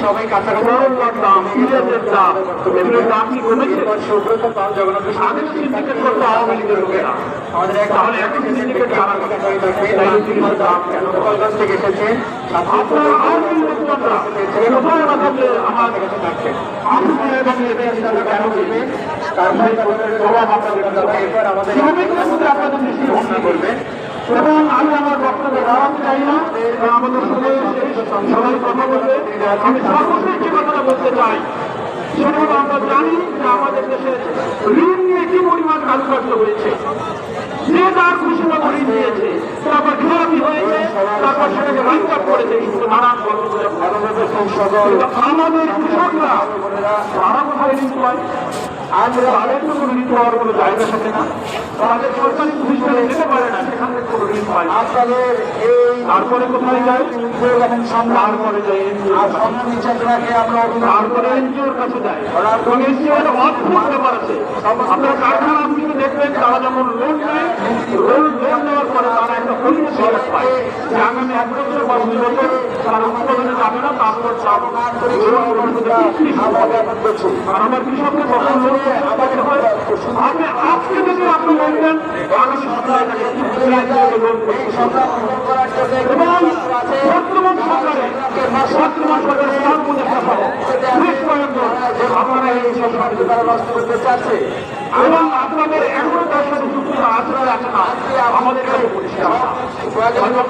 সবাই কাছাকাছি দাম সিরিয়াসের দাম এগুলোর দাম কি কমেছে? সুব্রত পাল জগন্নাথ আগে তো সিন্ডিকেট করতো আওয়ামী লীগের লোকেরা, আমাদের তাহলে এখন সিন্ডিকেট কারা দাম কেন গোপালগঞ্জ থেকে এসেছে আপনারা আওয়ামী লীগ লোকজনরা কোথায় না থাকলে আমার কাছে থাকছেন কেন করবে তার জবাব আপনাদের এরপর আমাদের আপনাদের বেশি ঘোষণা করবে। এবং আমি আমার বক্তব্য দাঁড়াতে চাই না, আমাদের সবাই কথা বলবে। আমি সর্বশেষ যে কথাটা বলতে চাই সেটা হলো আমরা জানি যে আমাদের দেশে ঋণ নিয়ে কি পরিমাণ কারুকার্য হয়েছে, যে তার খুশি মতো ঋণ দিয়েছে, তারপর খেলাপি হয়েছে, তারপর সেটাকে রাইট আপ করেছে নানান আমাদের কৃষকরা তারা কোথায় ঋণ পায়? আমরা তাদের তো কোনো ঋণ পাওয়ার কোনো জায়গা থাকে না, তাদের সরকারি প্রতিষ্ঠানে যেতে পারে না, সেখান থেকে কোনো ঋণ পায় না। আপনাদের এই তারপরে কোথায় যায়? তারপরে যায় তারপরে এনজিওর কাছে যায়। এনজিওর অদ্ভুত ব্যাপার আছে, আপনার কারখানাগুলিকে দেখবেন তারা যখন লোন নেয়, লোন নেওয়ার পরে তারা একটা পরিবেশ পায় যে আগামী 1 বছর বা 2 বছর তারা উৎপাদনে যাবে না, তারপর আর আমার কৃষককে তখন লোন আমাকে হয় আপনি আজকে যদি আপনি লোন দেন আগামী সপ্তাহে লোন এবং বর্তমান সরকারের আপনারা এই সরকারকে তারা নষ্ট করতে চাচ্ছে এবং আপনাদের এখনো তার সাথে যুক্ত আচরণ আছে না, আমাদের কাছে পরিষ্কার।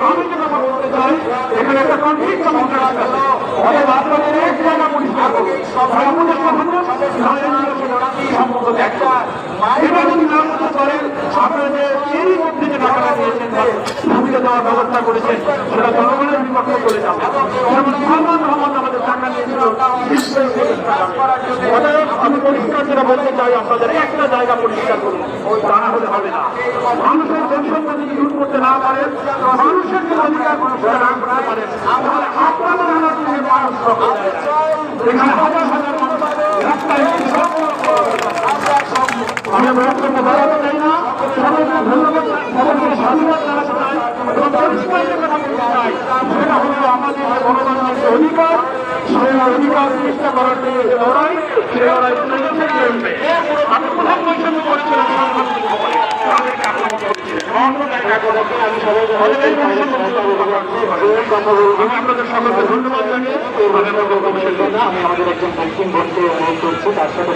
আমি যে কথা বলতে চাই এখানে একটা কনফ্লিক্ট আপনাদের এক জায়গা পরিষ্কার করবে এটা যদি না করতে পারেন আপনাদের এরই মধ্যে যে টাকাটা দিয়েছেন সুবিধা দেওয়ার ব্যবস্থা করেছেন সেটা জনগণের বিপক্ষে চলে যাবে। যেমন সালমান রহমান আমাদের টাকা নিয়েছিল, আমি পরিষ্কার যেটা বলতে চাই আপনাদের একটা জায়গা পরিষ্কার করুন, তা না হলে হবে না। মানুষের জনসংখ্যা যদি দূর করতে না পারেন, মানুষের যে অধিকার মানুষরা না করতে পারেন, তাহলে আপনাদের মানুষ এখানে হাজার হাজার মানুষ রাস্তায় আমি বক্তব্য বাড়াতে চাই না। সবাইকে ধন্যবাদ, সবাইকে স্বাধীনতা জানাতে চাই এবং পরিষ্কার যে কথা বলতে চাই সেটা হলো আমাদের গণতান্ত্রিক যে অধিকার, সেই অধিকার প্রতিষ্ঠা করার জন্য যে লড়াই, সেই লড়াই চলবে। আমি প্রধান বৈষম্য করেছিলাম আমি আপনাদের সকলকে ধন্যবাদ জানিয়ে আমি আমাদের একজন মুসলিম বন্ধুকে অনুরোধ করছি তার সাথে